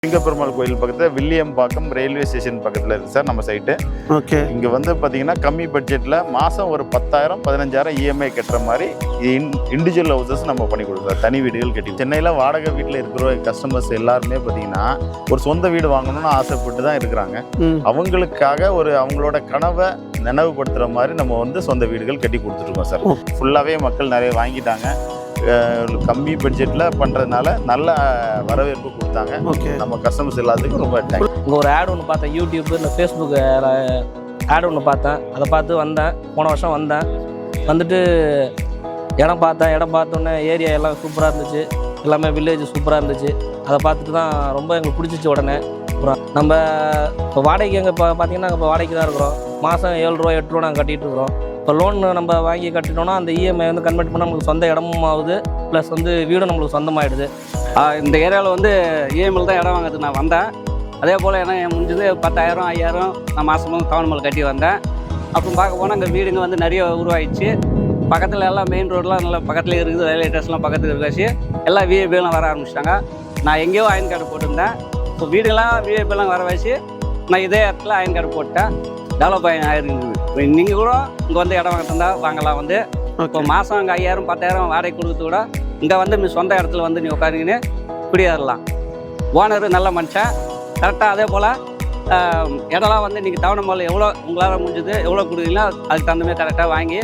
சிங்கப்பெருமாள் கோயில் பக்கத்தில் Williampakkam railway station பக்கத்தில் இருக்குது சார் நம்ம சைட்டு. ஓகே. இங்கே வந்து பார்த்தீங்கன்னா கம்மி பட்ஜெட்டில் மாதம் ஒரு 10,000 15,000 இஎம்ஐ கட்டுற மாதிரி இண்டிவிஜுவல் ஹவுசஸ் நம்ம பண்ணி கொடுக்குறோம். தனி வீடுகள் கட்டி சென்னையில் வாடகை வீட்டில் இருக்கிற கஸ்டமர்ஸ் எல்லாருமே பார்த்தீங்கன்னா ஒரு சொந்த வீடு வாங்கணும்னு ஆசைப்பட்டு தான் இருக்கிறாங்க. அவங்களுக்காக அவங்களோட கனவை நினைவுபடுத்துகிற மாதிரி நம்ம வந்து சொந்த வீடுகள் கட்டி கொடுத்துருக்கோம் சார். ஃபுல்லாகவே மக்கள் நிறைய வாங்கிட்டாங்க. கம்மி பட்ஜெட்டில் பண்ணுறதுனால நல்ல வரவேற்பு கொடுத்தாங்க. நம்ம கஸ்டமர்ஸ் எல்லாத்துக்கும் ரொம்ப தேங்க்ஸ். இங்கே ஒரு ஆட் ஒன்று பார்த்தேன், யூடியூப் இல்லை ஃபேஸ்புக் ஆட் ஒன்று பார்த்தேன். அதை பார்த்து வந்தேன். போன வருஷம் வந்தேன். வந்துட்டு இடம் பார்த்தோன்னே ஏரியா எல்லாம் சூப்பராக இருந்துச்சு. எல்லாமே வில்லேஜ் சூப்பராக இருந்துச்சு. அதை பார்த்துட்டு தான் ரொம்ப எங்களுக்கு பிடிச்சிச்சு. உடனே அப்புறம் நம்ம இப்போ வாடகைக்கு எங்கே பார்த்தீங்கன்னா இப்போ வாடகைக்கு தான் இருக்கிறோம். மாதம் 7 ரூபா 8 ரூபா நாங்கள் கட்டிகிட்டு இருக்கிறோம். இப்போ லோன் நம்ம வாங்கி கட்டிட்டோம்னா அந்த இஎம்ஐ வந்து கன்வெர்ட் பண்ணால் நம்மளுக்கு சொந்த இடமும் ஆகுது, ப்ளஸ் வந்து வீடும் நம்மளுக்கு சொந்தமாகிடுது. இந்த ஏரியாவில் வந்து இஎம்ஐயில் தான் இடம் வாங்குறதுக்கு நான் வந்தேன். அதே போல் ஏன்னா முடிஞ்சது 10,000 5,000 நான் மாதமும் கவர்மெண்ட் கட்டி வந்தேன். அப்புறம் பார்க்க போனால் அங்கே வீடுங்க வந்து நிறைய உருவாயிடுச்சு. பக்கத்தில் எல்லாம் மெயின் ரோடெலாம் நல்லா பக்கத்தில் இருக்குது, ரயில்வே ஸ்டேஷன்லாம் பக்கத்தில் இருக்காச்சு. எல்லாம் விஐபிலாம் வர ஆரம்பிச்சிட்டாங்க. நான் எங்கேயோ அயன் கார்டு போட்டிருந்தேன். இப்போ வீடுலாம் விஐபிலாம் வர வச்சு நான் இதே இடத்துல அயன் கார்டு போட்டேன். டெவலப் ஆகிருக்குது. இப்போ நீங்கள் கூட இங்கே வந்து இடம் வாங்கிட்டு வாங்கலாம். வந்து இப்போ மாதம் அங்கே 5,000 10,000 வாடகை கொடுத்து கூட இங்கே வந்து நீ சொந்த இடத்துல வந்து நீ உட்காந்துக்கின்னு குடியேறலாம். ஓனர் நல்ல மனுஷன் கரெக்டாக. அதே போல் இடம்லாம் வந்து நீங்கள் டவுன் மால் எவ்வளோ உங்களால் முடிஞ்சது எவ்வளோ கொடுக்குறீங்களோ அதுக்கு தகுந்த மாதிரி கரெக்டாக வாங்கி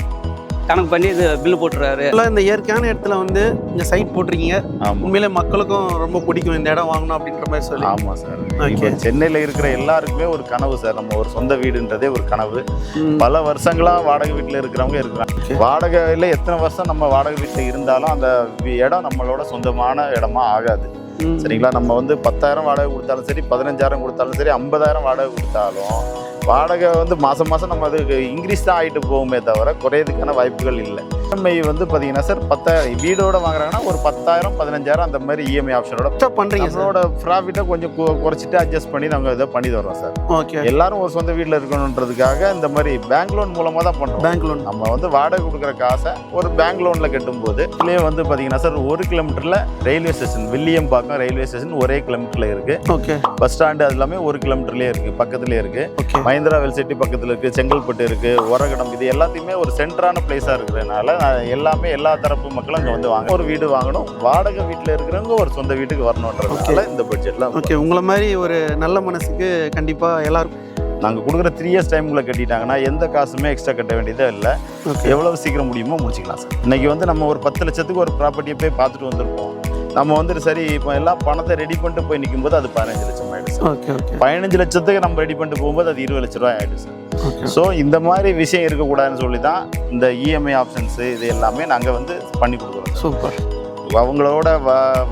கணக்கு பண்ணி இது பில்லு போட்டுறாரு. இந்த இயற்கையான இடத்துல வந்து இந்த சைட் போட்டிருக்கீங்க. உண்மையிலே மக்களுக்கும் ரொம்ப பிடிக்கும் இந்த இடம் வாங்கணும் அப்படின்ற மாதிரி சொல்லி. ஆமாம் சார். இப்போ சென்னையில் இருக்கிற எல்லாருக்குமே ஒரு கனவு சார். நம்ம ஒரு சொந்த வீடுன்றதே ஒரு கனவு. பல வருஷங்களாக வாடகை வீட்டில் இருக்கிறவங்க இருக்கிறாங்க. வாடகையில் எத்தனை வருஷம் நம்ம வாடகை வீட்டில் இருந்தாலும் அந்த இடம் நம்மளோட சொந்தமான இடமா ஆகாது. சரிங்களா? நம்ம வந்து 10,000 வாடகை கொடுத்தாலும் சரி, 15,000 கொடுத்தாலும் சரி, 50,000 வாடகை கொடுத்தாலும் வாடகை வந்து மாதம் நம்ம அதுக்கு இன்க்ரீஸ் தான் ஆகிட்டு போகுமே தவிர குறையதுக்கான வாய்ப்புகள் இல்லை. இஎம்ஐ வந்து பார்த்தீங்கன்னா சார் 10,000 வீடோட வாங்குறாங்கன்னா ஒரு 10,000 15,000 அந்த மாதிரி இஎம்ஐ ஆப்ஷனோட பண்ணுறீங்க. நம்மளோட ப்ராஃபிட்டை கொஞ்சம் குறைச்சிட்டு அட்ஜஸ்ட் பண்ணி நாங்கள் இதை பண்ணி தரோம் சார். ஓகே. எல்லாரும் ஒரு சொந்த வீட்டில் இருக்கணுன்றதுக்காக இந்த மாதிரி பேங்க் லோன் மூலமாக தான் பண்ணுறோம். பேங்க் லோன் நம்ம வந்து வாடகை கொடுக்குற காசை ஒரு பேங்க் லோனில் கட்டும்போது இதுலேயே வந்து பார்த்தீங்கன்னா சார் 1 கிலோமீட்டரில் railway station Villiyambakkam railway station ஒரே கிலோமீட்டரில் இருக்குது. ஓகே. பஸ் ஸ்டாண்டு அது எல்லாமே 1 கிலோமீட்டர்லேயே இருக்குது, பக்கத்துலேயே இருக்குது. மஹிந்திரா வெல்சிட்டி பக்கத்தில் இருக்குது, செங்கல்பட்டு இருக்குது, ஒரகடம், இது எல்லாத்தையுமே ஒரு சென்டரான பிளேஸாக இருக்கிறதுனால எல்லாமே எல்லா தரப்பு மக்களும் அங்கே வந்து வாங்க ஒரு வீடு வாங்கணும். வாடகை வீட்டில் இருக்கிறவங்க ஒரு சொந்த வீட்டுக்கு வரணுன்றதுனால இந்த பட்ஜெட்லாம். ஓகே. உங்களை மாதிரி ஒரு நல்ல மனசுக்கு கண்டிப்பாக எல்லாருக்கும் நாங்கள் கொடுக்குற 3 இயர்ஸ் டைமுக்குள்ளே கட்டிட்டாங்கன்னா எந்த காசுமே எக்ஸ்ட்ரா கட்ட வேண்டியதே இல்லை. எவ்வளோ சீக்கிரம் முடியுமோ முடிச்சிக்கலாம் சார். இன்றைக்கி வந்து நம்ம ஒரு 10 லட்சத்துக்கு ஒரு ப்ராப்பர்ட்டியை போய் பார்த்துட்டு வந்திருப்போம். நம்ம வந்துட்டு சரி இப்போ எல்லாம் பணத்தை ரெடி பண்ணிட்டு போய் நிற்கும் போது அது 15 லட்சம் ஆகிடுச்சு. 15 லட்சத்துக்கு நம்ம ரெடி பண்ணிட்டு போகும்போது அது 20 லட்ச ரூபாய் ஆகிடுச்சு. ஸோ இந்த மாதிரி விஷயம் இருக்கக்கூடாதுன்னு சொல்லி தான் இந்த இஎம்ஐ ஆப்ஷன்ஸு இது எல்லாமே நாங்கள் வந்து பண்ணி கொடுக்குறோம். சூப்பர். அவங்களோட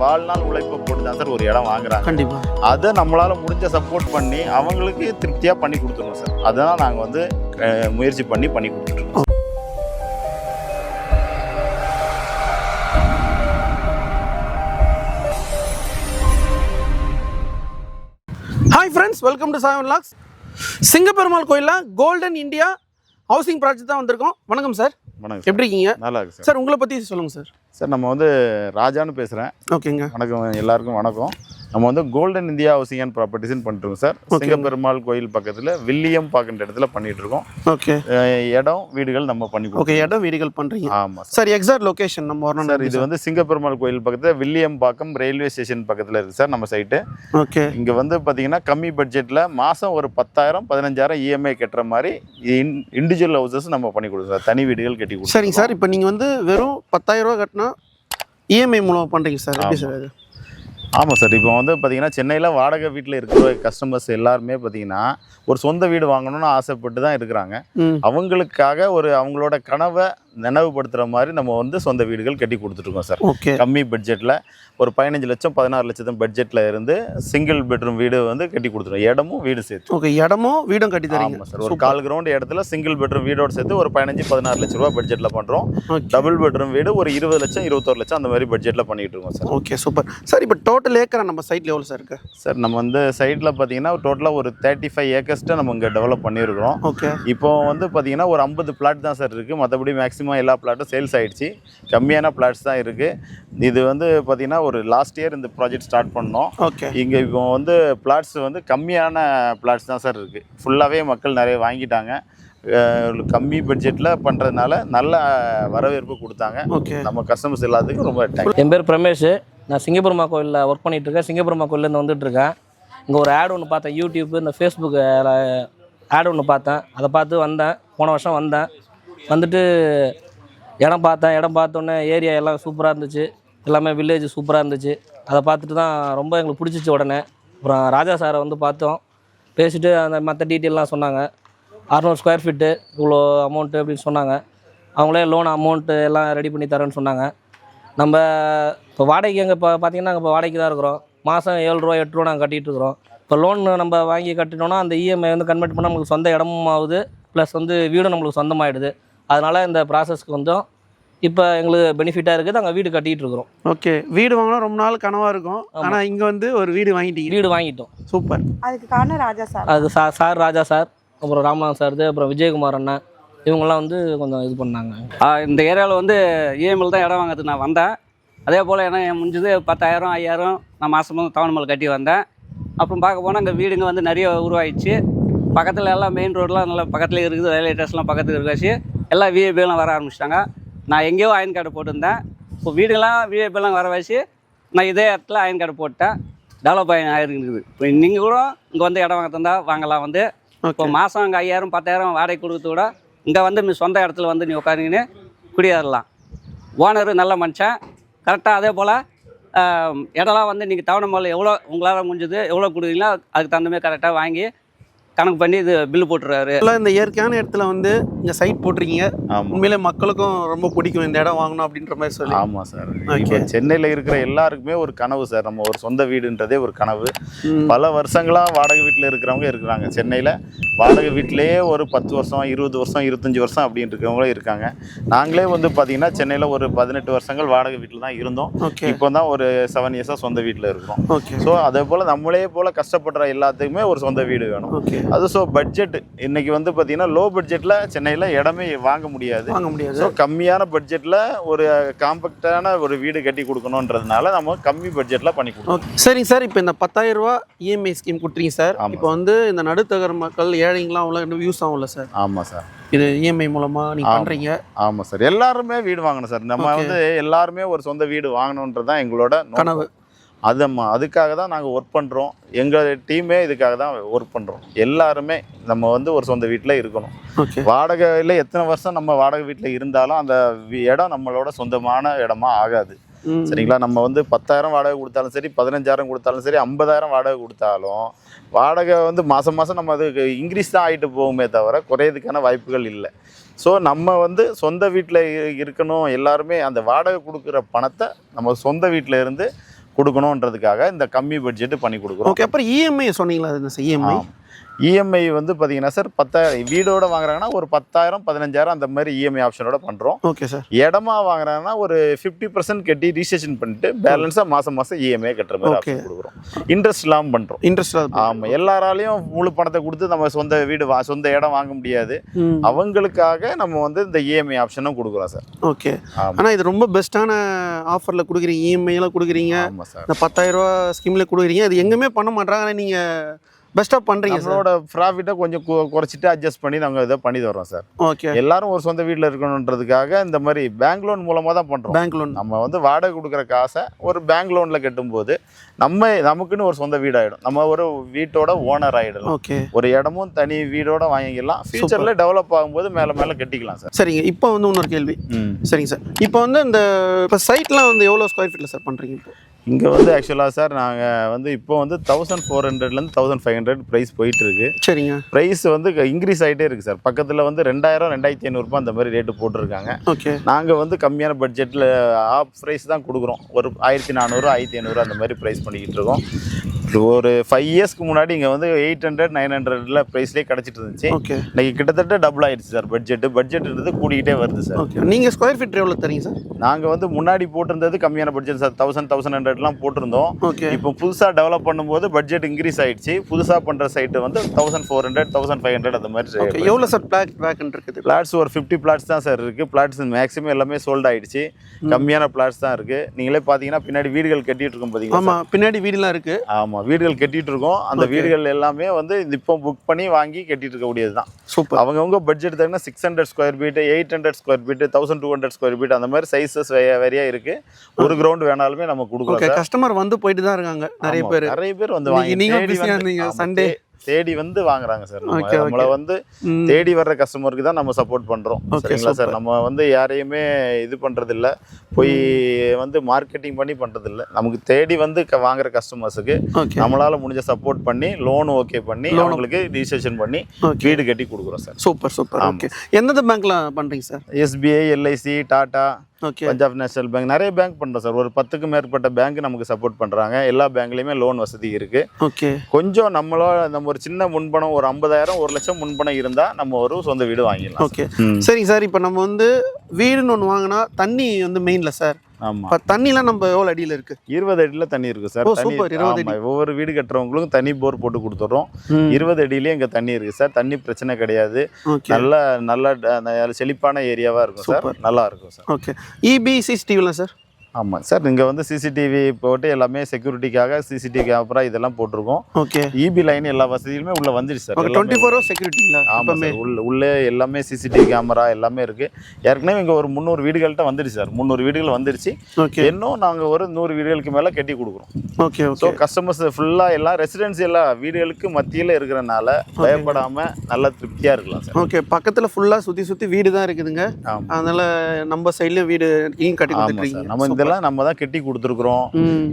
வாழ்நாள் உழைப்பை போட்டு தான் சார் ஒரு இடம் வாங்குறாங்க. கண்டிப்பாக அதை நம்மளால் முடிஞ்ச சப்போர்ட் பண்ணி அவங்களுக்கு திருப்தியாக பண்ணி கொடுத்துருவோம் சார். அதனால் நாங்கள் வந்து முயற்சி பண்ணி கொடுத்துட்ருக்கோம். Hi friends, welcome to Sai vlogs. Singaperumal கோயிலில் கோல்டன் இந்தியா ஹவுசிங் ப்ராஜெக்ட் தான் வந்திருக்கோம். வணக்கம் சார். வணக்கம். எப்படி இருக்கீங்க? நல்லா இருக்கு சார். உங்களை பற்றி சொல்லுங்கள் சார். சார் நம்ம வந்து ராஜான்னு பேசுகிறேன். ஓகேங்க. வணக்கம் எல்லாருக்கும் வணக்கம். நம்ம வந்து கோல்டன் இந்தியா ஹவுசிங் அண்ட் ப்ராப்பர்ட்டிஸ்ன்னு பண்ணிட்டுருக்கோம் சார். சிங்கப்பெருமாள் கோயில் பக்கத்தில் வில்லியம்பாக்கம் இடத்துல பண்ணிட்டு இருக்கோம். ஓகே. இடம் வீடுகள் நம்ம பண்ணி. ஓகே. இடம் வீடுகள் பண்ணுறீங்க. ஆமாம் சார். எக்ஸாக்ட் லொகேஷன் நம்ம வரணும் சார். இது வந்து சிங்கப்பெருமாள் கோயில் பக்கத்தில் வில்லியம்பாக்கம் ரயில்வே ஸ்டேஷன் பக்கத்தில் இருக்குது சார் நம்ம சைட்டு. ஓகே. இங்கே வந்து பார்த்தீங்கன்னா கம்மி பட்ஜெட்டில் மாதம் ஒரு 10,000 15,000 இஎம்ஐ கட்டுற மாதிரி இண்டிவிஜுவல் ஹவுசஸ் நம்ம பண்ணி கொடுக்குறோம் சார். தனி வீடுகள் கட்டி கொடுக்குறோம். சரிங்க சார். இப்போ நீங்கள் வந்து வெறும் 10,000 ரூபா கட்டினா இஎம்ஐ மூலமாக பண்ணுறீங்க சார். எப்படி சார் அது? ஆமாம் சார். இப்போ வந்து பார்த்திங்கன்னா சென்னையில் வாடகை வீட்டில் இருக்கிற கஸ்டமர்ஸ் எல்லாருமே பார்த்திங்கன்னா ஒரு சொந்த வீடு வாங்கணும்னு ஆசைப்பட்டு தான் இருக்கிறாங்க. அவங்களுக்காக அவங்களோட கனவை நினைவுபடுத்துகிற மாதிரி நம்ம வந்து சொந்த வீடுகள் கட்டி கொடுத்துட்ருக்கோம் சார். ஓகே. கம்மி பட்ஜெட்டில் ஒரு 15 லட்சம் 16 லட்சம் பட்ஜெட்டில் இருந்து சிங்கிள் பெட்ரூம் வீடு வந்து கட்டி கொடுத்துருவோம். இடமும் வீடு சேர்த்து. ஓகே. இடமும் வீடும் கட்டி தரீங்க. ஆமாம் சார். ஒரு 1/4 கிரவுண்ட் இடத்துல சிங்கிள் பெட்ரூம் வீடோடு சேர்த்து ஒரு 15-16 லட்ச ரூபா பட்ஜெட்டில் பண்ணுறோம். டபுள் பெட்ரூம் வீடு ஒரு 20 லட்சம் 21 லட்சம் அந்த மாதிரி பட்ஜெட்டில் பண்ணிகிட்டு இருக்கோம் சார். ஓகே. Super sir. இப்போ டோட்டல் ஏக்கர் நம்ம சைட்டில் எவ்வளோ சார் இருக்குது சார்? நம்ம வந்து சைட்டில் பார்த்தீங்கன்னா டோட்டலாக ஒரு 35 ஏக்கர்ஸ்ட்டு நம்ம இங்கே டெவலப் பண்ணியிருக்கிறோம். ஓகே. இப்போ வந்து பார்த்தீங்கன்னா ஒரு 50 பிளாட் தான் சார் இருக்குது. மற்றபடி மேக்ஸிமம் மேக்ஸிமம் எல்லா பிளாட்டும் சேல்ஸ் ஆகிடுச்சு. கம்மியான பிளாட்ஸ் தான் இருக்குது. இது வந்து பார்த்திங்கன்னா ஒரு லாஸ்ட் இயர் இந்த ப்ராஜெக்ட் ஸ்டார்ட் பண்ணோம். ஓகே. இங்கே இப்போ வந்து பிளாட்ஸ் வந்து கம்மியான பிளாட்ஸ் தான் சார் இருக்குது. ஃபுல்லாகவே மக்கள் நிறைய வாங்கிட்டாங்க. கம்மி பட்ஜெட்டில் பண்ணுறதுனால நல்ல வரவேற்பு கொடுத்தாங்க. ஓகே. நம்ம கஸ்டமர்ஸ் எல்லாத்துக்கும் ரொம்ப தேங்க்ஸ். என் பேர் பிரமேஷ். நான் சிங்கப்பெருமா கோயிலில் ஒர்க் பண்ணிகிட்ருக்கேன். சிங்கப்பெருமா கோயிலேருந்து வந்துட்டுருக்கேன். இங்கே ஒரு ஆட் ஒன்று பார்த்தேன், யூடியூப் இந்த ஃபேஸ்புக் ஆட் ஒன்று பார்த்தேன். அதை பார்த்து வந்தேன். போன வருஷம் வந்தேன். வந்துட்டு இடம் பார்த்தோன்னே ஏரியா எல்லாம் சூப்பராக இருந்துச்சு. எல்லாமே வில்லேஜ் சூப்பராக இருந்துச்சு. அதை பார்த்துட்டு தான் ரொம்ப எங்களுக்கு பிடிச்சிச்சு. உடனே அப்புறம் ராஜா சாரை வந்து பார்த்தோம். பேசிவிட்டு அந்த மற்ற டீட்டெயிலெலாம் சொன்னாங்க. 600 ஸ்கொயர் ஃபீட்டு இவ்வளோ அமௌண்ட்டு அப்படின்னு சொன்னாங்க. அவங்களே லோன் அமௌண்ட்டு எல்லாம் ரெடி பண்ணி தரேன்னு சொன்னாங்க. நம்ம இப்போ வாடகைக்கு எங்கே இப்போ பார்த்திங்கன்னா நாங்கள் இப்போ வாடகைக்கு தான் இருக்கிறோம். மாதம் 7 ரூபா 8 ரூபா நாங்கள் கட்டிகிட்டு இருக்கிறோம். இப்போ லோன் நம்ம வாங்கி கட்டிட்டோன்னா அந்த இஎம்ஐ வந்து கன்வெர்ட் பண்ணால் நம்மளுக்கு சொந்த இடமும் ஆகுது, ப்ளஸ் வந்து வீடும் நம்மளுக்கு சொந்தமாகிடுது. அதனால் இந்த ப்ராசஸ்க்கு வந்து இப்போ எங்களுக்கு பெனிஃபிட்டாக இருக்குது. நாங்கள் வீடு கட்டிகிட்டு இருக்கிறோம். ஓகே. வீடு வாங்கினா ரொம்ப நாள் கனவாக இருக்கும். ஆனால் இங்கே வந்து ஒரு வீடு வாங்கிட்டோம். சூப்பர். அதுக்கு காரணம் ராஜா சார். அது சார் ராஜா சார், அப்புறம் ராமநாதன் சார், அப்புறம் விஜயகுமார் அண்ணன், இவங்கெல்லாம் வந்து கொஞ்சம் இது பண்ணாங்க. இந்த ஏரியாவில் வந்து இஎம்ஐயில் தான் இடம் வாங்கிறதுக்கு நான் வந்தேன். அதே போல் என்ன முடிஞ்சது 10,000 5,000 நான் மாதம் தவணை கட்டி வந்தேன். அப்புறம் பார்க்க போனால் இங்கே வீடுங்க வந்து நிறைய உருவாயிடுச்சு. பக்கத்தில் எல்லாம் மெயின் ரோடெலாம் நல்லா பக்கத்தில் இருக்குது. ரயில்வே ஸ்டேஷன்லாம் பக்கத்தில் இருக்காச்சு. எல்லாம் விஐபிலாம் வர ஆரம்பிச்சிட்டாங்க. நான் எங்கேயோ அயன் கார்டு போட்டிருந்தேன். இப்போ வீடுலாம் விஐபிலாம் வர வச்சு நான் இதே இடத்துல அயன் கார்டு போட்டேன். டெவலப் ஆகிருக்குது. இப்போ நீங்கள் கூட இங்கே வந்து இடம் வாங்க தந்தா வாங்கலாம். வந்து இப்போ மாதம் அங்கே 5,000 10,000 வாடகை கொடுத்து கூட இங்கே வந்து சொந்த இடத்துல வந்து நீ உட்காந்துக்கின்னு குடியேறலாம். ஓனரு நல்ல மனுஷன். கரெக்டாக அதே போல் இடம்லாம் வந்து நீங்கள் தவணை மேலே எவ்வளோ உங்களால் முடிஞ்சது எவ்வளோ கொடுக்குறீங்களோ அதுக்கு தகுந்த மாதிரி கரெக்டாக வாங்கி கணக்கு பண்ணி இது பில்லு போட்டுருவாரு. இந்த இயற்கையான இடத்துல வந்து இங்கே சைட் போட்டிருக்கீங்க. உண்மையிலே மக்களுக்கும் ரொம்ப பிடிக்கும் இந்த இடம் வாங்கணும் அப்படின்ற மாதிரி சொல்லி. ஆமாம் சார். இப்போ சென்னையில் இருக்கிற எல்லாருக்குமே ஒரு கனவு சார். நம்ம ஒரு சொந்த வீடுன்றதே ஒரு கனவு. பல வருஷங்களாக வாடகை வீட்டில் இருக்கிறவங்க இருக்கிறாங்க. சென்னையில் வாடகை வீட்டிலேயே ஒரு 10 வருஷம் 20 வருஷம் 25 வருஷம் அப்படின்னு இருக்கிறவங்களும் இருக்காங்க. நாங்களே வந்து பார்த்தீங்கன்னா சென்னையில் ஒரு 18 வருஷங்கள் வாடகை வீட்டில் தான் இருந்தோம். இப்போ தான் ஒரு 7 இயர்ஸாக சொந்த வீட்டில் இருக்கிறோம். ஸோ அதே போல் நம்மளே போல் கஷ்டப்படுற எல்லாத்துக்குமே ஒரு சொந்த வீடு வேணும். அது ஸோ பட்ஜெட் இன்னைக்கு வந்து பார்த்தீங்கன்னா லோ பட்ஜெட்டில் சென்னையில் இடமே வாங்க முடியாது. ஸோ கம்மியான பட்ஜெட்டில் ஒரு காம்பேக்டான ஒரு வீடு கட்டி கொடுக்கணுன்றதுனால நம்ம கம்மி பட்ஜெட்டில் பண்ணி கொடுக்கணும். சரிங்க சார். இப்போ இந்த 10,000 ரூபா இஎம்ஐ ஸ்கீம் கொடுத்துறீங்க சார். இப்போ வந்து இந்த நடுத்தர மக்கள் ஏழைங்களாம் அவ்வளோ யூஸ் ஆகும்ல சார்? ஆமாம் சார். இது இஎம்ஐ மூலமாக நீங்கள் பண்ணுறீங்க? ஆமாம் சார். எல்லாருமே வீடு வாங்கணும் சார். நம்ம வந்து எல்லாருமே ஒரு சொந்த வீடு வாங்கணுன்றது தான் எங்களோட கனவு. அதுக்காக தான் நாங்கள் ஒர்க் பண்ணுறோம். எங்கள் டீமே இதுக்காக தான் ஒர்க் பண்ணுறோம். எல்லாருமே நம்ம வந்து ஒரு சொந்த வீட்டில் இருக்கணும். வாடகையில் எத்தனை வருஷம் நம்ம வாடகை வீட்டில் இருந்தாலும் அந்த இடம் நம்மளோட சொந்தமான இடமா ஆகாது. சரிங்களா? நம்ம வந்து 10,000 வாடகை கொடுத்தாலும் சரி, 15,000 கொடுத்தாலும் சரி, 50,000 வாடகை கொடுத்தாலும் வாடகை வந்து மாதம் மாதம் நம்ம அதுக்கு இன்க்ரீஸ் தான் ஆகிட்டு போகுமே தவிர குறையதுக்கான வாய்ப்புகள் இல்லை. ஸோ நம்ம வந்து சொந்த வீட்டில் இருக்கணும். எல்லாருமே அந்த வாடகை கொடுக்குற பணத்தை நம்ம சொந்த வீட்டில் இருந்து கொடுக்கணுன்றதுக்காக இந்த கம்மி பட்ஜெட்டு பண்ணி கொடுக்குறோம். ஓகே. அப்புறம் இஎம்ஐ சொன்னீங்களா? இஎம்ஐ வந்து பார்த்தீங்கன்னா சார் 10,000 வீடோட வாங்குறாங்கன்னா ஒரு 10,000 15,000 அந்த மாதிரி இஎம்ஐ ஆப்ஷனோட பண்ணுறோம். Okay sir. இடமா வாங்குறாங்கன்னா ஒரு 50% கட்டி ரிஜிஸ்ட்ரேஷன் பண்ணிட்டு பேலன்ஸாக மாதம் இஎம்ஐ கட்டுற மாதிரி ஆப்ஷன் கொடுக்குறோம். இன்ட்ரெஸ்ட் இல்லாமல் பண்ணுறோம். ஆமாம். எல்லாராலையும் முழு பணத்தை கொடுத்து நம்ம சொந்த வீடு சொந்த இடம் வாங்க முடியாது. அவங்களுக்காக நம்ம வந்து இந்த இஎம்ஐ ஆப்ஷனும் கொடுக்குறோம் சார். ஓகே. ஆனால் இது ரொம்ப பெஸ்ட்டான ஆஃபரில் கொடுக்குறீங்க. இஎம்ஐலாம் கொடுக்குறீங்க. ஆமாம் சார். இந்த 10,000 ரூபா ஸ்கீமில் கொடுக்குறீங்க. அது எங்கேயுமே பண்ண மாட்டாங்க. ஆனால் நீங்கள் பெஸ்ட்டாக பண்ணுறீங்க. நம்மளோட ப்ராஃபிட்டை கொஞ்சம் குறைச்சிட்டு அட்ஜஸ்ட் பண்ணி நாங்கள் இதை பண்ணி தரோம் சார். ஓகே. எல்லாரும் ஒரு சொந்த வீட்டில் இருக்கணுன்றதுக்காக இந்த மாதிரி பேங்க் லோன் மூலமாக தான் பண்ணுறோம். பேங்க் லோன் நம்ம வந்து வாடகை கொடுக்குற காசை ஒரு பேங்க் லோனில் கட்டும்போது நமக்குன்னு ஒரு சொந்த வீடாகிடும். நம்ம ஒரு வீட்டோட ஓனர் ஆகிடலாம். ஓகே. ஒரு இடமும் தனி வீடோட வாங்கிக்கலாம். ஃபியூச்சரில் டெவலப் ஆகும்போது மேலே கட்டிக்கலாம் சார். சரிங்க. இப்போ வந்து இன்னொரு கேள்வி. சரிங்க சார். இப்போ வந்து இப்போ சைட்லாம் வந்து எவ்வளோ ஸ்கொயர் ஃபீட்டில் சார் பண்ணுறீங்க? இப்போ இங்கே வந்து ஆக்சுவலாக சார் நாங்கள் வந்து இப்போ வந்து 1,400லேருந்து 1,500 ப்ரைஸ் போயிட்டுருக்கு. சரிங்க. ப்ரைஸ் வந்து இன்க்ரீஸ் ஆகிட்டே இருக்குது சார். பக்கத்தில் வந்து 2,000 2,500 அந்த மாதிரி ரேட்டு போட்டிருக்காங்க. ஓகே. நாங்கள் வந்து கம்மியான பட்ஜெட்டில் ஆஃப் ப்ரைஸ் தான் கொடுக்குறோம். ஒரு 1,400 1,500 அந்த மாதிரி ப்ரைஸ் பண்ணிக்கிட்டு இருக்கோம். ஒரு 5 இயர்ஸ்க்கு முன்னாடி இங்கே வந்து 800 900 ப்ரைஸ்லேயே கிடச்சிட்டு இருந்துச்சு. ஓகே. இன்னைக்கு கிட்டத்தட்ட டபுள் ஆகிடுச்சு சார். பட்ஜெட்டுன்றது கூடிக்கிட்டே வருது சார். ஓகே. நீங்கள் ஸ்கொயர் ஃபீட் எவ்வளோ தரீங்க சார்? நாங்கள் வந்து முன்னாடி போட்டிருந்தது கம்மியான பட்ஜெட் சார். 1,000 1,100 600 போட்டிருந்தோம். ஓகே. இப்போ புதுசாக டெவலப் பண்ணும்போது பட்ஜெட் இன்க்ரீஸ் ஆயிடுச்சு. புதுசாக பண்ணுற சைட்டு வந்து 1400 1500 அந்த மாதிரி. எவ்வளோ சார் பிளாட் இருக்குது? பிளாட்ஸ் ஒரு 50 பிளாட்ஸ் தான் சார் இருக்குது. பிளாட்ஸ் மேக்ஸிமம் எல்லாமே சோல்ட் ஆயிடுச்சு. கம்மியான பிளாட்ஸ் தான் இருக்குது. நீங்களே பார்த்தீங்கன்னா பின்னாடி வீடுகள் கட்டிட்டு இருக்கோம் பார்த்தீங்கன்னா. ஆமாம், பின்னாடி வீடுலாம் இருக்குது. ஆமாம், வீடுகள் கட்டிட்டு இருக்கோம். அந்த வீடுகள் எல்லாமே வந்து இப்போ புக் பண்ணி வாங்கி கட்டிட்டு இருக்கக்கூடியது தான். சூப்பர். அவங்கவுங்க பட்ஜெட் தகுந்த 600 square feet, 800 square feet, 1200 square feet அந்த மாதிரி சைஸஸ் வேறையாக இருக்குது. ஒரு கிரவுண்ட் வேணாலுமே நம்ம கொடுக்கலாம். கஸ்டமர் வந்து போயிட்டு தான் இருக்காங்க நிறைய பேர் வந்து வாங்கி. நீங்கள் பிஸியாக இருந்தீங்க, சண்டே தேடி வந்து வாங்குறாங்க சார். நம்மளை வந்து தேடி வர்ற கஸ்டமருக்கு தான் நம்ம சப்போர்ட் பண்றோம். சரிங்களா சார்? நம்ம வந்து யாரையுமே இது பண்றது இல்ல, போய் வந்து மார்க்கெட்டிங் பண்ணி பண்றது இல்ல. நமக்கு தேடி வந்து வாங்குற கஸ்டமர்ஸுக்கு நம்மளால முடிஞ்ச சப்போர்ட் பண்ணி லோன் ஓகே பண்ணி அவங்களுக்கு ரிஜிஸ்ட்ரேஷன் பண்ணி வீடு கட்டி கொடுக்குறோம் சார். Super super. ஓகே. எந்தெந்த பேங்க்ல பண்றீங்க sir? SBI, LIC, Tata, Punjab national bank, நிறைய பேங்க் பண்றோம் சார். ஒரு 10க்கும் மேற்பட்ட பேங்க் நமக்கு சப்போர்ட் பண்றாங்க. எல்லா பேங்க்லயுமே லோன் வசதி இருக்கு. ஓகே. கொஞ்சம் நம்ம ஒரு சின்ன முன்பணம் ஒரு 50,000 1 லட்சம் முன்பணம் இருந்தா நம்ம ஒரு சொந்த வீடு வாங்கிடலாம். ஓகே. சரிங்க சார். இப்போ நம்ம வந்து வீடுன்னு ஒன்று வாங்கினா தண்ணி வந்து மெயின்ல சார். ஆமா. தண்ணிலாம் நம்ம எவ்வளோ அடியில் இருக்கு? 20 அடியில் தண்ணி இருக்கு சார். சூப்பர். 20 அடி. ஒவ்வொரு வீடு கட்டுறவங்களுக்கும் தனி போர் போட்டு கொடுத்துட்றோம். 20 அடியிலே இங்கே தண்ணி இருக்கு சார். தண்ணி பிரச்சனை கிடையாது. நல்ல செழிப்பான ஏரியாவா இருக்கும் சார். நல்லா இருக்கும் சார். ஓகே. EB CCTVலாம் சார்? ஆமாம் சார். இங்கே வந்து சிசிடிவி போட்டு எல்லாமே செக்யூரிட்டிக்காக சிசிடிவி கேமரா இதெல்லாம் போட்டிருக்கோம். ஓகே. EB லைன் எல்லா வசதியுமே உள்ள வந்துடுச்சு சார். 24 hours செக்யூரிட்டிங்களா? ஆமாம் சார். உள்ளே எல்லாமே சிசிடிவி கேமரா எல்லாமே இருக்கு. ஏற்கனவே இங்கே ஒரு 300 வீடுகள்கிட்ட வந்துடுச்சு சார். 300 வீடுகள் வந்துடுச்சு. இன்னும் நாங்கள் ஒரு 100 வீடுகளுக்கு மேலே கட்டி கொடுக்குறோம். ஓகே. ஸோ கஸ்டமர்ஸ் ஃபுல்லாக எல்லாம் ரெசிடென்சியலாக வீடுகளுக்கு மத்தியில் இருக்கிறனால பயப்படாமல் நல்லா திருப்தியாக இருக்கலாம் சார். ஓகே. பக்கத்தில் ஃபுல்லாக சுற்றி வீடு தான் இருக்குதுங்க. அதனால நம்ம சைட்லேயும் வீடு கட்டி கொடுத்துருக்கீங்க. நம்ம இதெல்லாம் நம்ம தான் கட்டி கொடுத்துருக்குறோம்.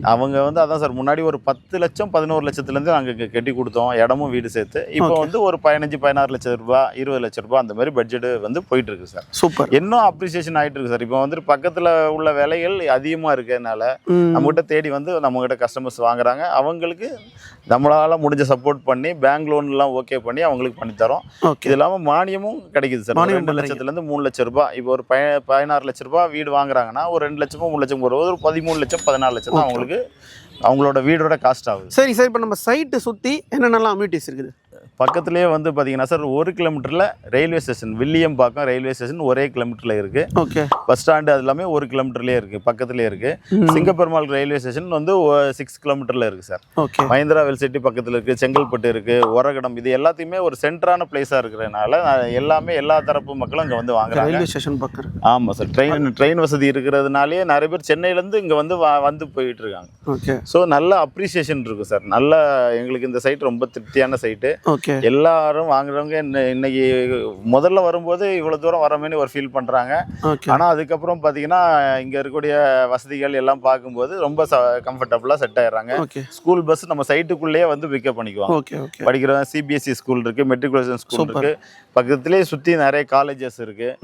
அவங்க வந்து அதான் சார் முன்னாடி ஒரு 10 லட்சம் 11 லட்சத்துலேருந்து நாங்கள் கட்டி கொடுத்தோம், இடமும் வீடு சேர்த்து. இப்போ வந்து ஒரு 15-16 லட்சம் ரூபாய் 20 லட்சம் ரூபாய் அந்த மாதிரி பட்ஜெட் வந்து போயிட்டு இருக்கு சார். சூப்பர். இன்னும் அப்ரிசியேஷன் ஆகிட்டு இருக்கு சார். இப்போ வந்து பக்கத்தில் உள்ள விலைகள் அதிகமாக இருக்கிறதுனால நம்மகிட்ட தேடி வந்து நம்மகிட்ட கஸ்டமர்ஸ் வாங்குறாங்க. அவங்களுக்கு நம்மளால முடிஞ்ச சப்போர்ட் பண்ணி பேங்க் லோன்லாம் ஓகே பண்ணி அவங்களுக்கு பண்ணித்தரோம். இது இல்லாமல் மானியமும் கிடைக்குது சார். 2 லட்சத்துலேருந்து 3 லட்சம் ரூபாய். இப்போ ஒரு 16 லட்சம் ரூபாய் வீடு வாங்குறாங்கன்னா ஒரு 2 லட்சமோ 3 லட்சம் ஒரு 13 லட்சம் 14 லட்சம் தான் அவங்களுக்கு அவங்களோட வீடோட காஸ்ட் ஆகுது. சரி சார். இப்போ நம்ம சைட்டை சுற்றி என்னென்னலாம் அம்யூனிட்டிஸ் இருக்குது? பக்கத்துலேயே வந்து பார்த்தீங்கன்னா சார் 1 கிலோமீட்டரில் railway station, Villiyambakkam railway station 1 கிலோமீட்டரில் இருக்குது. ஓகே. பஸ் ஸ்டாண்டு அது எல்லாமே 1 கிலோமீட்டர்லேயே இருக்குது, பக்கத்துலேயே இருக்குது. சிங்கப்பெருமாள் ரயில்வே ஸ்டேஷன் வந்து 6 கிலோமீட்டரில் இருக்குது சார். ஓகே. மஹிந்திரா வெல்சிட்டி பக்கத்தில் இருக்குது, செங்கல்பட்டு இருக்குது, ஒரகடம், இது எல்லாத்தையுமே ஒரு சென்டரான பிளேஸாக இருக்கிறதுனால எல்லாமே எல்லா தரப்பு மக்களும் இங்கே வந்து வாங்குறாங்க. ரயில்வே ஸ்டேஷன் பக்கம். ஆமாம் சார். ட்ரெயின் வசதி இருக்கிறதுனாலே நிறைய பேர் சென்னையிலேருந்து இங்கே வந்து போயிட்டு இருக்காங்க. ஓகே. ஸோ நல்ல அப்ரிசியேஷன் இருக்குது சார். நல்ல எங்களுக்கு இந்த சைட் ரொம்ப திருப்தியான சைட்டு. ஓகே. எல்லாரும் வாங்குறவங்க இன்னைக்கு முதல்ல வரும்போது இவ்வளோ தூரம் வரமேனு ஒரு ஃபீல் பண்ணுறாங்க. ஆனால் அதுக்கப்புறம் பார்த்தீங்கன்னா இங்கே இருக்கக்கூடிய வசதிகள் எல்லாம் பார்க்கும்போது ரொம்ப கம்ஃபர்டபுளாக செட் ஆயிடுறாங்க. ஸ்கூல் பஸ் நம்ம சைட்டுக்குள்ளேயே வந்து பிக்கப் பண்ணிக்குவாங்க. படிக்கிற CBSE ஸ்கூல் இருக்குது, மெட்ரிகுலேஷன் ஸ்கூல் இருக்குது, பக்கத்துலேயே சுற்றி நிறைய காலேஜஸ் இருக்குது.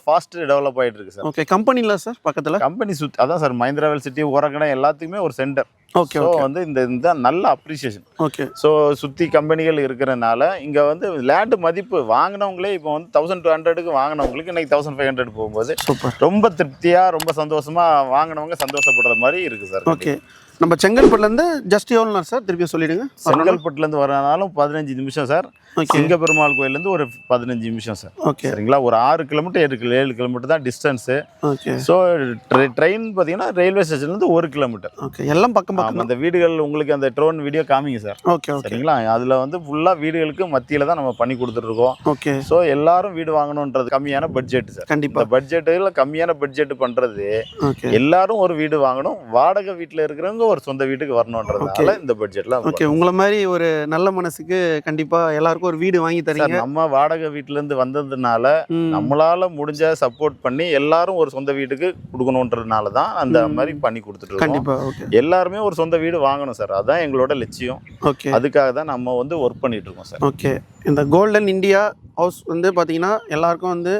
ஃபாஸ்ட் டெவலப் ஆகிட்டு இருக்கு சார். ஓகே. கம்பெனில சார் பக்கத்தில் கம்பெனி சுற்றி அதான் சார் மஹிந்திரா வெல்சிட்டி, ஒரகடம் எல்லாத்துக்குமே ஒரு சென்டர். ஓகே. வந்து இந்த நல்ல அப்ரிசியேஷன். ஓகே. ஸோ சுற்றி கம்பெனிகள் இருக்கிறனால இங்கே வந்து லேண்டு மதிப்பு வாங்கினவங்களே இப்போ வந்து 1200க்கு வாங்கினவங்களுக்கு இன்னைக்கு 1500 போகும்போது ரொம்ப திருப்தியாக ரொம்ப சந்தோஷமாக வாங்கினவங்க சந்தோஷப்படுற மாதிரி இருக்குது சார். ஓகே. நம்ம செங்கல்பட்டுலேருந்து ஜஸ்ட் எவ்வளோ சார் திருப்பி சொல்லிடுங்க? செங்கல்பட்டுலேருந்து வரனாலும் 15 நிமிஷம் சார். சிங்கப்பெருமாள் கோயிலேருந்து ஒரு 15 நிமிஷம் சார். ஓகே. சரிங்களா? ஒரு 6 கிலோமீட்டர் 7 கிலோமீட்டர் தான் டிஸ்டன்ஸு. ஓகே. ஸோ ட்ரெயின் பார்த்தீங்கன்னா ரயில்வே ஸ்டேஷன்லேருந்து 1 கிலோமீட்டர். ஓகே. எல்லாம் பக்கம். அந்த வீடுகள் உங்களுக்கு அந்த ட்ரோன் வீடியோ காமிங்க சார். ஓகே. சரிங்களா? அதில் வந்து ஃபுல்லாக வீடுகளுக்கு மத்தியில் தான் நம்ம பண்ணி கொடுத்துட்ருக்கோம். ஓகே. ஸோ எல்லாரும் வீடு வாங்கணுன்றது கம்மியான பட்ஜெட் சார். கண்டிப்பாக பட்ஜெட்டில் கம்மியான பட்ஜெட் பண்ணுறது எல்லாரும் ஒரு வீடு வாங்கணும், வாடகை வீட்டில் இருக்கிறவங்க ஒரு சொந்த வீட்டுக்கு வரணுன்றதுனால இந்த பட்ஜெட்ல. ஓகே. உங்களை மாதிரி ஒரு நல்ல மனசுக்கு கண்டிப்பாக எல்லாருக்கும் ஒரு வீடு வாங்கி தரீங்க. நம்ம வாடகை வீட்டிலேருந்து வந்ததுனால நம்மளால முடிஞ்ச சப்போர்ட் பண்ணி எல்லாரும் ஒரு சொந்த வீட்டுக்கு கொடுக்கணுன்றதுனால தான் அந்த மாதிரி பண்ணி கொடுத்துட்டு கண்டிப்பாக எல்லாருமே ஒரு சொந்த வீடு வாங்கணும் சார். அதுதான் எங்களோட லட்சியம். ஓகே. அதுக்காக தான் நம்ம வந்து ஒர்க் பண்ணிட்டு இருக்கோம் சார். ஓகே. இந்த கோல்டன் இந்தியா ஹவுஸ் வந்து பார்த்தீங்கன்னா எல்லாருக்கும் வந்து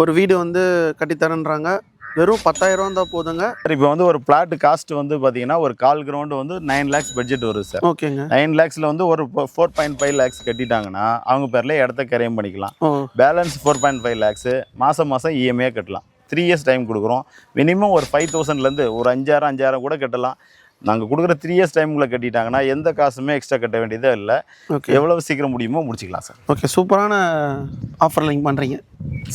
ஒரு வீடு வந்து கட்டித்தரன்றாங்க. வெறும் 10,000 தான் போதுங்க. இப்போ வந்து ஒரு பிளாட் காஸ்ட் வந்து பார்த்தீங்கன்னா ஒரு 1/4 கிரவுண்ட் வந்து 9 lakhs பட்ஜெட் வருது சார். ஓகேங்க. 9 lakhsல வந்து ஒரு 4.5 lakhs கட்டிட்டாங்கன்னா அவங்க பேர்ல இடத்த கரையம் பண்ணிக்கலாம். பேலன்ஸ் 4.5 lakhs மாதம் EMI கட்டலாம். 3 இயர்ஸ் டைம் கொடுக்குறோம். மினிமம் ஒரு 5000லேருந்து ஒரு 5000 கூட கட்டலாம். நாங்கள் கொடுக்குற 3 இயர்ஸ் டைமுக்குள்ளே கட்டிட்டாங்கன்னா எந்த காசுமே எக்ஸ்ட்ரா கட்ட வேண்டியதே இல்லை. எவ்வளவு சீக்கிரம் முடியுமோ முடிச்சிக்கலாம் சார். ஓகே, சூப்பரான ஆஃபரில் நீங்கள் பண்ணுறீங்க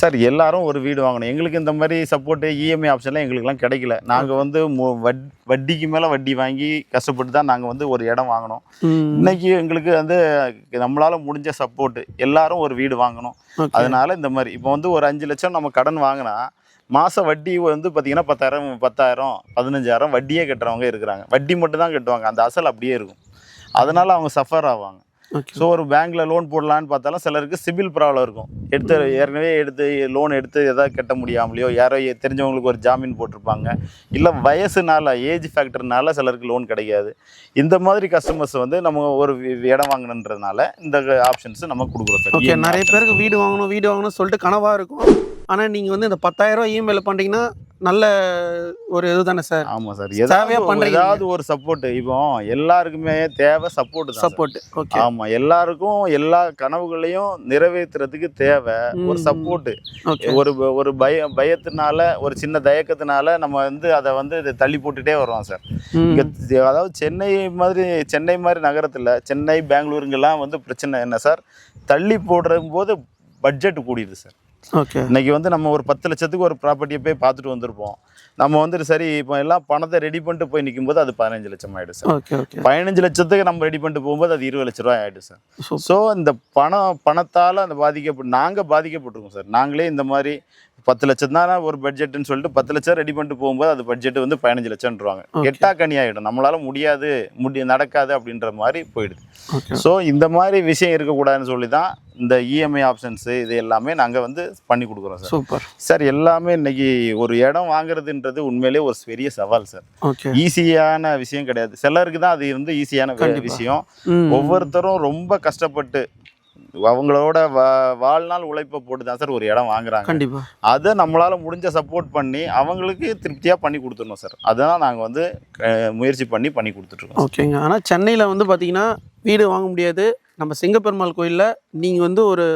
சார். எல்லாரும் ஒரு வீடு வாங்கணும். எங்களுக்கு இந்த மாதிரி சப்போர்ட்டு இஎம்ஐ ஆப்ஷன்லாம் எங்களுக்குலாம் கிடைக்கல. நாங்கள் வந்து வட்டிக்கு மேலே வட்டி வாங்கி கஷ்டப்பட்டு தான் நாங்கள் வந்து ஒரு இடம் வாங்கினோம். இன்னைக்கு எங்களுக்கு வந்து நம்மளால் முடிஞ்ச சப்போர்ட்டு எல்லாரும் ஒரு வீடு வாங்கணும். அதனால இந்த மாதிரி இப்போ வந்து ஒரு 5 லட்சம் நம்ம கடன் வாங்கினா மாத வட்டி வந்து பார்த்திங்கன்னா 10,000 15,000 வட்டியே கட்டுறவங்க இருக்கிறாங்க. வட்டி மட்டும் தான் கட்டுவாங்க, அந்த அசல் அப்படியே இருக்கும். அதனால் அவங்க சஃபர் ஆவாங்க. ஸோ ஒரு பேங்க்கில் லோன் போடலான்னு பார்த்தாலும் சிலருக்கு சிபில் ப்ராப்ளம் இருக்கும். ஏற்கனவே லோன் எடுத்து எதாவது கட்ட முடியாமலையோ யாரோ தெரிஞ்சவங்களுக்கு ஒரு ஜாமீன் போட்டிருப்பாங்க, இல்லை வயசுனால ஏஜ் ஃபேக்டர்னால சிலருக்கு லோன் கிடைக்காது. இந்த மாதிரி கஸ்டமர்ஸ் வந்து நம்ம ஒரு இடம் வாங்கணுன்றதுனால இந்த ஆப்ஷன்ஸ் நம்ம கொடுக்குறோம் சார். ஓகே, நிறைய பேருக்கு வீடு வாங்கணும்னு சொல்லிட்டு கனவாக இருக்கும். ஆனால் நீங்கள் வந்து இந்த 10,000 இஎம்ஐல பண்ணுறீங்கன்னா நல்ல ஒரு இது தானே சார்? ஆமாம் சார். ஏதாவது ஒரு சப்போர்ட்டு. இப்போ எல்லாருக்குமே தேவை சப்போர்ட். ஓகே, ஆமாம், எல்லாருக்கும் எல்லா கனவுகளையும் நிறைவேற்றுறதுக்கு தேவை ஒரு சப்போர்ட்டு. ஒரு பயத்தினால ஒரு சின்ன தயக்கத்தினால நம்ம வந்து அதை வந்து தள்ளி போட்டுகிட்டே வரோம் சார். இங்கே அதாவது சென்னை மாதிரி நகரத்தில், சென்னை பெங்களூருங்கெல்லாம் வந்து பிரச்சனை என்ன சார், தள்ளி போடுற போது பட்ஜெட் கூடிடுது சார். ஓகே, இன்னைக்கு வந்து நம்ம ஒரு 10 லட்சத்துக்கு ஒரு ப்ராப்பர்ட்டியை போய் பார்த்துட்டு வந்திருப்போம். நம்ம வந்துட்டு சரி இப்போ எல்லாம் பணத்தை ரெடி பண்ணிட்டு போய் நிற்கும் போது அது 15 லட்சம் ஆகிடும் சார். 15 லட்சத்துக்கு நம்ம ரெடி பண்ணிட்டு போகும்போது அது 20 லட்ச ரூபாய் ஆகிடும் சார். ஸோ இந்த பணத்தால் அந்த நாங்கள் பாதிக்கப்பட்டிருக்கோம் சார். நாங்களே இந்த மாதிரி 10 லட்சம் தானே ஒரு பட்ஜெட்டுன்னு சொல்லிட்டு 10 லட்சம் ரெடி பண்ணிட்டு போகும்போது அது பட்ஜெட் வந்து 15 லட்சம்ன்றாங்க. கெட்டா கனி ஆகிடும், நம்மளால முடியாது நடக்காது அப்படின்ற மாதிரி போயிடுது. ஸோ இந்த மாதிரி விஷயம் இருக்கக்கூடாதுன்னு சொல்லி தான் இந்த இஎம்ஐ ஆப்ஷன்ஸு இது எல்லாமே நாங்கள் வந்து பண்ணி கொடுக்குறோம் சார். Super sir. எல்லாமே இன்னைக்கு ஒரு இடம் வாங்குறதுன்றது உண்மையிலே ஒரு பெரிய சவால் சார். ஈஸியான விஷயம் கிடையாது. சிலருக்கு தான் அது வந்து ஈஸியான விஷயம். ஒவ்வொருத்தரும் ரொம்ப கஷ்டப்பட்டு அவங்களோட வாழ்நாள் உழைப்பை போட்டு தான் சார் ஒரு இடம் வாங்குறாங்க. கண்டிப்பா அதை நம்மளால முடிஞ்ச சப்போர்ட் பண்ணி அவங்களுக்கு திருப்தியாக பண்ணி கொடுத்துடணும் சார். அதெல்லாம் நாங்கள் வந்து முயற்சி பண்ணி கொடுத்துட்ருக்கோம். ஓகேங்க. ஆனால் சென்னையில் வந்து பார்த்தீங்கன்னா வீடு வாங்க முடியாது. நம்ம சிங்கப்பெருமாள் கோயிலில் நீங்கள் வந்து ஒரு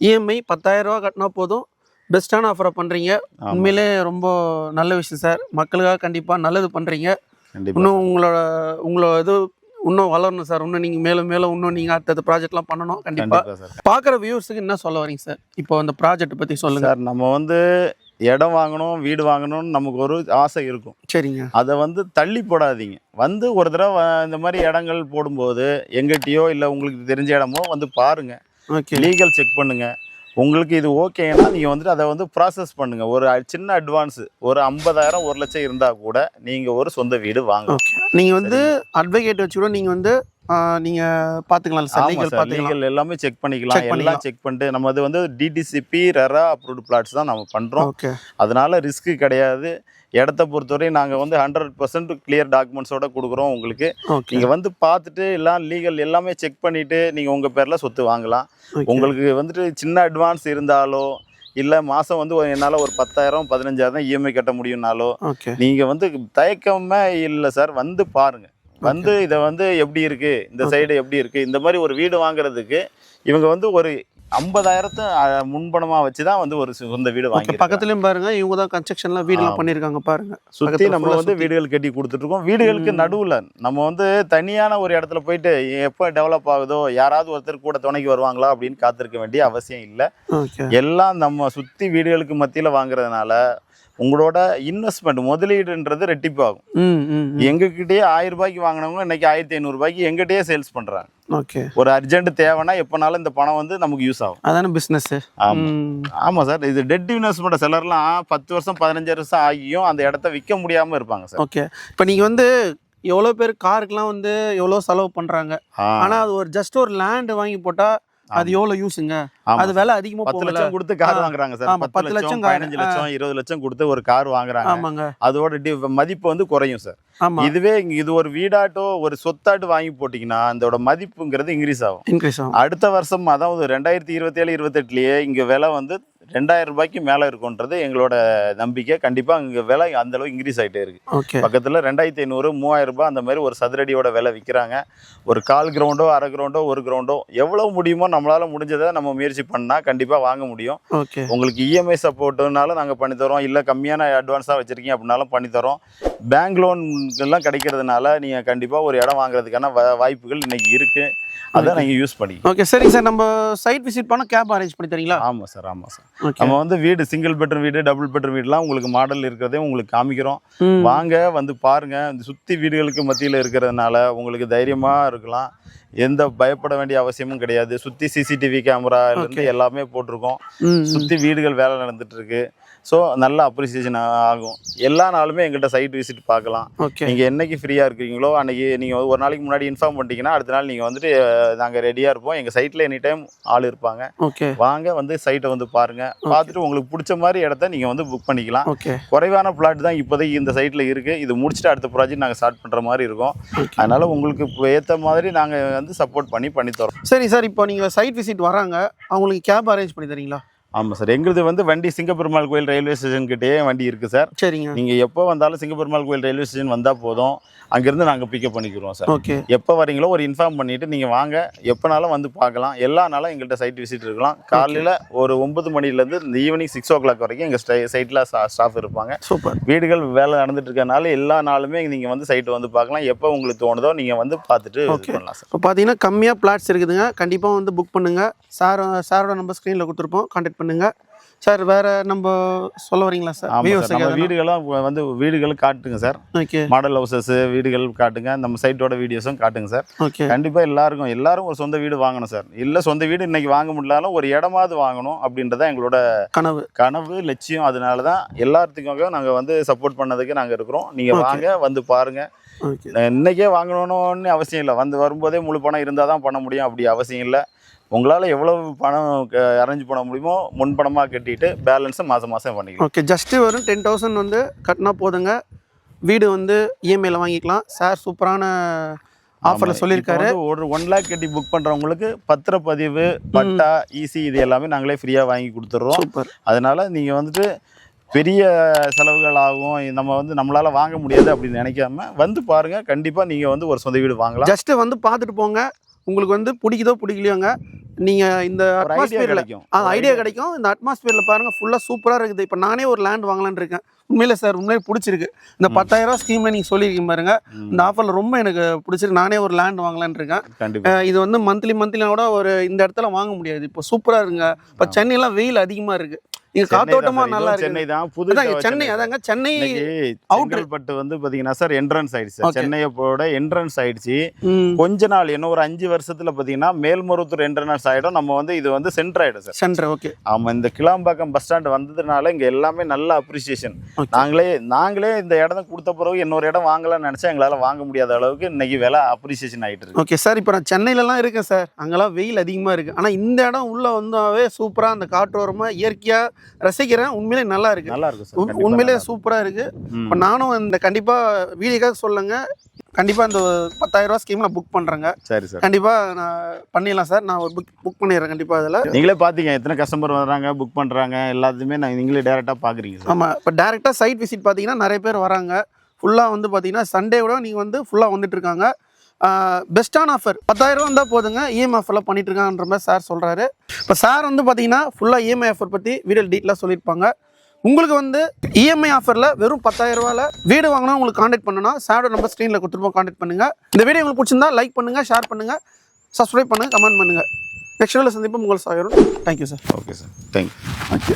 இஎம்ஐ 10,000 ரூபா கட்டினா போதும், பெஸ்ட்டான ஆஃபரை பண்ணுறீங்க. உண்மையிலே ரொம்ப நல்ல விஷயம் சார். மக்களுக்காக கண்டிப்பாக நல்லது பண்ணுறீங்க. இன்னும் உங்களோட இது இன்னும் வளரணும் சார். இன்னும் நீங்கள் மேலும் இன்னும் நீங்கள் அடுத்தது ப்ராஜெக்ட்லாம் பண்ணணும். கண்டிப்பாக பார்க்குற வியூவர்ஸுக்கு என்ன சொல்ல வரீங்க சார் இப்போ அந்த ப்ராஜெக்ட் பற்றி சொல்லுங்கள் சார். நம்ம வந்து இடம் வாங்கணும், வீடு வாங்கணும்னு நமக்கு ஒரு ஆசை இருக்கும். சரிங்க. அதை வந்து தள்ளி போடாதீங்க. வந்து ஒரு தடவை இந்த மாதிரி இடங்கள் போடும்போது எங்கிட்டயோ இல்லை உங்களுக்கு தெரிஞ்ச இடமோ வந்து பாருங்கள். லீகல் செக் பண்ணுங்கள். உங்களுக்கு இது ஓகேன்னா நீங்கள் வந்துட்டு அதை வந்து ப்ராசஸ் பண்ணுங்கள். ஒரு சின்ன அட்வான்ஸு ஒரு 50,000 1 லட்சம் இருந்தால் கூட நீங்கள் ஒரு சொந்த வீடு வாங்க. நீங்கள் வந்து அட்வொகேட் வச்சு கூட நீங்கள் வந்து நீங்கள் பார்த்துக்கலாம் சார். லீகல் எல்லாமே செக் பண்ணிக்கலாம். எல்லாம் செக் பண்ணிட்டு நம்ம அது வந்து டிடிசிபி ரெரா அப்ரூவ்டு பிளாட்ஸ் தான் நம்ம பண்ணுறோம். அதனால ரிஸ்க்கு கிடையாது. இடத்த பொறுத்தவரை நாங்கள் வந்து 100% கிளியர் டாக்குமெண்ட்ஸோட கொடுக்குறோம் உங்களுக்கு. நீங்கள் வந்து பார்த்துட்டு எல்லாம் லீகல் எல்லாமே செக் பண்ணிவிட்டு நீங்கள் உங்கள் பேரில் சொத்து வாங்கலாம். உங்களுக்கு வந்துட்டு சின்ன அட்வான்ஸ் இருந்தாலோ இல்லை மாதம் வந்து என்னால் ஒரு 10,000 15,000 தான் இஎம்ஐ கட்ட முடியும்னாலோ நீங்கள் வந்து தயக்கமே இல்லை சார். வந்து பாருங்கள். வந்து இதை வந்து எப்படி இருக்குது, இந்த சைடு எப்படி இருக்குது, இந்த மாதிரி ஒரு வீடு வாங்குறதுக்கு இவங்க வந்து ஒரு 50,000 முன்பணமாக வச்சு தான் வந்து ஒரு சொந்த வீடு வாங்கி. பக்கத்துலேயும் பாருங்க, இவங்க தான் கன்ஸ்ட்ரக்ஷன்லாம் வீடுலாம் பண்ணியிருக்காங்க பாருங்க. சுற்றி நம்ம வந்து வீடுகள் கட்டி கொடுத்துட்ருக்கோம். வீடுகளுக்கு நடுவில் நம்ம வந்து தனியான ஒரு இடத்துல போயிட்டு எப்போ டெவலப் ஆகுதோ யாராவது ஒருத்தர் கூட துணைக்கு வருவாங்களா அப்படின்னு காத்திருக்க வேண்டிய அவசியம் இல்லை. எல்லாம் நம்ம சுற்றி வீடுகளுக்கு மத்தியில் வாங்குறதுனால உங்களோட இன்வெஸ்ட்மெண்ட் முதலீடுன்றது ரெட்டிப்பு ஆகும். எங்ககிட்டயே 1000 ரூபாய்க்கு வாங்கினவங்க இன்னைக்கு 1500 ரூபாய்க்கு எங்கிட்டயே சேல்ஸ் பண்றாங்க. ஒரு அர்ஜென்ட் தேவைன்னா எப்பனாலும் இந்த பணம் வந்து நமக்கு யூஸ் ஆகும். அதான பிசினஸ். ஆமா சார். இது டெட் இன்வெஸ்ட்மெண்ட். சிலர்லாம் 10 வருஷம் 15 வருஷம் ஆகியும் அந்த இடத்த விற்க முடியாம இருப்பாங்க சார். ஓகே. இப்போ நீங்க வந்து எவ்வளோ பேர் காருக்குலாம் வந்து எவ்வளோ செலவு பண்றாங்க. ஆனா அது ஒரு ஜஸ்ட் ஒரு லேண்ட் வாங்கி போட்டா அது எவ்வளவு யூஸுங்க? அது விலை அதிகமா 10 லட்சம் கொடுத்து கார் வாங்குறாங்க சார். 10 லட்சம் 15 லட்சம் 20 லட்சம் கொடுத்து ஒரு கார் வாங்குறாங்க. அதோட மதிப்பு வந்து குறையும் சார். இதுவே இது ஒரு வீடாட்டோ ஒரு சொத்தாட்டு வாங்கி போட்டீங்கன்னா அதோட மதிப்புங்கிறது இன்க்ரீஸ் ஆகும். அடுத்த வருஷம் அதாவது 2027 28லயே இங்க விலை வந்து 2000 ரூபாய்க்கு மேலே இருக்குன்றது எங்களோட நம்பிக்கை. கண்டிப்பாக அங்கே விலை அந்தளவு இன்க்ரீஸ் ஆகிட்டே இருக்குது. ஓகே. பக்கத்தில் 2500 3000 ரூபாய் அந்த மாதிரி ஒரு சதுரடியோட விலை விற்கிறாங்க. ஒரு 1/4 கிரவுண்டோ 1/2 கிரவுண்டோ 1 கிரவுண்டோ எவ்வளோ முடியுமோ நம்மளால் முடிஞ்சதை நம்ம முயற்சி பண்ணால் கண்டிப்பாக வாங்க முடியும். ஓகே. உங்களுக்கு இஎம்ஐ சப்போர்ட்டுனாலும் நாங்கள் பண்ணித்தரோம், இல்லை கம்மியான அட்வான்ஸாக வச்சுருக்கீங்க அப்படின்னாலும் பண்ணித்தரோம். பேங்க் லோன்லாம் கிடைக்கிறதுனால நீங்கள் கண்டிப்பாக ஒரு இடம் வாங்குறதுக்கான வாய்ப்புகள் இன்றைக்கி இருக்குது. அதான் நீங்கள் யூஸ் பண்ணி. ஓகே சரிங்க சார். நம்ம சைட் விசிட் பண்ண கேப் அரேஞ்ச் பண்ணி தரீங்களா? ஆமாம் சார், ஆமாம் சார். நம்ம வந்து வீடு சிங்கிள் பெட்ரூம் வீடு, டபுள் பெட்ரூம் வீடுலாம் உங்களுக்கு மாடல் இருக்கிறதே உங்களுக்கு காமிக்கிறோம். வாங்க வந்து பாருங்க. இந்த சுற்றி வீடுகளுக்கு மத்தியில் இருக்கிறதுனால உங்களுக்கு தைரியமாக இருக்கலாம். எந்த பயப்பட வேண்டிய அவசியமும் கிடையாது. சுற்றி சிசிடிவி கேமராலேருந்து எல்லாமே போட்டிருக்கோம். சுற்றி வீடுகள் வேலை நடந்துட்டு இருக்கு. ஸோ நல்ல அப்ரிசியேஷன் ஆகும். எல்லா நாளுமே எங்கள்கிட்ட சைட் விசிட் பார்க்கலாம். நீங்கள் என்னைக்கு ஃப்ரீயாக இருக்கீங்களோ அன்றைக்கி நீங்கள் ஒரு நாளைக்கு முன்னாடி இன்ஃபார்ம் பண்ணிட்டீங்கன்னா அடுத்த நாள் நீங்கள் வந்துட்டு நாங்கள் ரெடியாக இருப்போம். எங்கள் சைட்டில் எனி டைம் ஆள் இருப்பாங்க. வாங்க வந்து சைட்டை வந்து பாருங்கள். பார்த்துட்டு உங்களுக்கு பிடிச்ச மாதிரி இடத்த நீங்கள் வந்து புக் பண்ணிக்கலாம். குறைவான பிளாட் தான் இப்போதைக்கு இந்த சைட்டில் இருக்குது. இது முடிச்சுட்டு அடுத்த ப்ராஜெக்ட் நாங்கள் ஸ்டார்ட் பண்ணுற மாதிரி இருக்கும். அதனால் உங்களுக்கு ஏற்ற மாதிரி நாங்கள் வந்து சப்போர்ட் பண்ணி தரோம். சரி சார். இப்போ நீங்கள் சைட் விசிட் வராங்க, அவங்களுக்கு கேப் அரேஞ்ச் பண்ணி தரீங்களா? ஆமாம் சார். எங்களுது வந்து வண்டி சிங்கப்பெருமாள் கோயில் ரயில்வே ஸ்டேஷன் கிட்டேயே வண்டி இருக்குது சார். சரிங்க. நீங்கள் எப்போ வந்தாலும் சிங்கப்பெருமாள் கோயில் ரயில்வே ஸ்டேஷன் வந்தால் போதும். அங்கேருந்து நாங்கள் பிக்கப் பண்ணிக்கிறோம் சார். ஓகே. எப்போ வரீங்களோ ஒரு இன்ஃபார்ம் பண்ணிவிட்டு நீங்கள் வாங்க. எப்போனாலும் வந்து பார்க்கலாம். எல்லா நாளும் எங்கள்கிட்ட சைட் விசிட் இருக்கலாம். காலையில் ஒரு 9 மணிலேருந்து இந்த ஈவினிங் 6 o'clock வரைக்கும் எங்கள் சைட்டில் ஸ்டாஃப் இருப்பாங்க. சூப்பர். வீடுகள் வேலை நடந்துட்டு இருக்கனால எல்லா நாளுமே நீங்கள் வந்து சைட்டை வந்து பார்க்கலாம். எப்போ உங்களுக்கு தோணுதோ நீங்கள் வந்து பார்த்துட்டு பண்ணலாம் சார். இப்போ பார்த்தீங்கன்னா கம்மியாக பிளாட்ஸ் இருக்குதுங்க. கண்டிப்பாக வந்து புக் பண்ணுங்கள். சாரோட நம்பர் ஸ்க்ரீனில் கொடுத்துருப்போம், கான்டாக்ட் பண்ணுங்கள் சார். வேற நம்ம சொல்ல வரீங்களா சார்? வீடுகளும் வந்து வீடுகள் காட்டுங்க சார். ஓகே. மாடல் ஹவுசஸ் வீடுகள் காட்டுங்க. நம்ம சைட்டோட வீடியோஸும் காட்டுங்க சார். ஓகே. கண்டிப்பாக எல்லாரும் ஒரு சொந்த வீடு வாங்கணும் சார். இல்லை சொந்த வீடு இன்னைக்கு வாங்க முடியலாலும் ஒரு இடமாவது வாங்கணும் அப்படின்றத எங்களோட கனவு லட்சியம். அதனால தான் எல்லாத்துக்காக நாங்கள் வந்து சப்போர்ட் பண்ணதுக்கு நாங்கள் இருக்கிறோம். நீங்கள் வாங்க வந்து பாருங்கள். இன்னைக்கே வாங்கணும்னு அவசியம் இல்லை. வரும்போதே முழு பணம் இருந்தால் தான் பண்ண முடியும். அப்படி அவசியம் இல்லை. உங்களால் எவ்வளவு பணம் அரேஞ்ச் பண்ண முடியுமோ முன்பணமாக கட்டிட்டு பேலன்ஸை மாதம் பண்ணிக்கலாம். ஓகே. ஜஸ்ட்டு வரும் 10,000 வந்து கட்டினா போதுங்க. வீடு வந்து இஎம்ஐயில் வாங்கிக்கலாம். சார் சூப்பரான ஆஃபரில் சொல்லியிருக்காரு. ஒரு 1 lakh கட்டி புக் பண்ணுறவங்களுக்கு பத்திரப்பதிவு, பட்டா, ஈசி இது எல்லாமே நாங்களே ஃப்ரீயாக வாங்கி கொடுத்துட்றோம். சூப்பர். அதனால் நீங்கள் வந்துட்டு பெரிய செலவுகள் ஆகும், நம்மளால் வாங்க முடியாது அப்படின்னு நினைக்காம வந்து பாருங்கள். கண்டிப்பாக நீங்கள் வந்து ஒரு சொந்த வீடு வாங்கலாம். ஜஸ்ட்டு வந்து பார்த்துட்டு போங்க. உங்களுக்கு வந்து பிடிக்குதோ பிடிக்கலையோங்க, நீங்கள் இந்த அட்மாஸ்பியரில் ஐடியா கிடைக்கும். இந்த அட்மாஸ்பியரில் பாருங்கள், ஃபுல்லாக சூப்பராக இருக்குது. இப்போ நானே ஒரு லேண்ட் வாங்கலான்னு இருக்கேன். உண்மையில சார் உண்மையிலே பிடிச்சிருக்கு. இந்த 10,000 ஸ்கீமில் நீங்கள் சொல்லியிருக்கீங்க பாருங்க, இந்த ஆஃபரில் ரொம்ப எனக்கு பிடிச்சிருக்கு. நானே ஒரு லேண்ட் வாங்கலான்னு இருக்கேன். இது வந்து மந்த்லியோட ஒரு இந்த இடத்துல வாங்க முடியாது. இப்போ சூப்பராக இருக்குங்க. இப்போ சென்னையெல்லாம் வெயில் அதிகமாக இருக்குது. இங்க காத்தோட்டமா நல்லா இருக்கு. சென்னை தான் புது சென்னை. அதாங்க சென்னை அவுட்டர்பட்டு வந்து பாத்தீங்கன்னா சார் என்ட்ரன்ஸ் ஆயிடுச்சு. சென்னையோட என்ட்ரன்ஸ் ஆயிடுச்சு. கொஞ்ச நாள் இன்னும் ஒரு 5 வருஷத்துல பாத்தீங்கன்னா மேல்மருவத்தூர் என்ட்ரன்ஸ் ஆயிடும். நம்ம வந்து இது வந்து சென்டர் ஆயிடும் சார். சென்டர். ஓகே. ஆமா. இந்த கிளாம்பாக்கம் பஸ் ஸ்டாண்ட் வந்ததுனால இங்க எல்லாமே நல்ல அப்ரிசியேஷன். நாங்களே இந்த இடம் கொடுத்த பிறகு இன்னொரு இடம் வாங்கலாம்னு நினைச்சா எங்களால வாங்க முடியாத அளவுக்கு இன்னைக்கு விலை அப்ரிசியேஷன் ஆயிட்டு இருக்கு. Okay sir. இப்போ நான் சென்னையிலலாம் இருக்கேன் சார். அங்கெல்லாம் வெயில் அதிகமா இருக்கு. ஆனா இந்த இடம் உள்ள வந்தாவே சூப்பரா அந்த காற்றோரமா இயற்கையா ரசிக்கிறேன். உண்மையிலே நல்லா இருக்கு. சார். உண்மையிலே சூப்பரா இருக்கு. இப்போ நானும் இந்த கண்டிப்பா வீடியோக்காக சொல்லுங்க. கண்டிப்பா இந்த 10,000 ஸ்கீம்ல புக் பண்றேங்க. சரி சார். கண்டிப்பா நான் பண்ணிடலாம் சார். நான் ஒரு புக் பண்ணிடுறேன் கண்டிப்பா. அதில் நீங்களே பாத்தீங்க எத்தனை கஸ்டமர் வர்றாங்க, புக் பண்றாங்க, எல்லாத்தையுமே நீங்களே டைரக்டா பாக்குறீங்க சார். ஆமா. இப்போ டைரக்டா சைட் விசிட் பாத்தீங்கன்னா நிறைய பேர் வராங்க. ஃபுல்லா வந்து பாத்தீங்கன்னா சண்டேவோட நீங்க வந்து ஃபுல்லா வந்துட்டு இருக்காங்க. பெஸ்ட்டான ஆஃபர் 10,000 வந்தால் போதுங்க. இஎம்ஐ ஆஃபர்லாம் பண்ணிட்டு இருக்காங்கன்ற மாதிரி சார் சொல்கிறாரு. இப்போ சார் வந்து பார்த்தீங்கன்னா ஃபுல்லாக இஎம்ஐ ஆஃபர் பற்றி வீடியோ டீட்டெயிலாக சொல்லியிருப்பாங்க. உங்களுக்கு வந்து இஎம்ஐ ஆஃபரில் வெறும் 10,000 ரூபாயில் வீடு வாங்கினா உங்களுக்கு கான்டாக்ட் பண்ணணும்னா சாரோட நம்பர் ஸ்க்ரீனில் கொடுத்துருப்போம், கான்டாக்ட் பண்ணுங்கள். இந்த வீடியோ உங்களுக்கு பிடிச்சிருந்தா லைக் பண்ணுங்கள், ஷேர் பண்ணுங்கள், சப்ஸ்கிரைப் பண்ணுங்கள், கமெண்ட் பண்ணுங்கள். நெக்ஸ்ட் வீடியோவில் சந்திப்போம். உங்கள் சாயரும். Thank you sir. Okay sir. Thank you.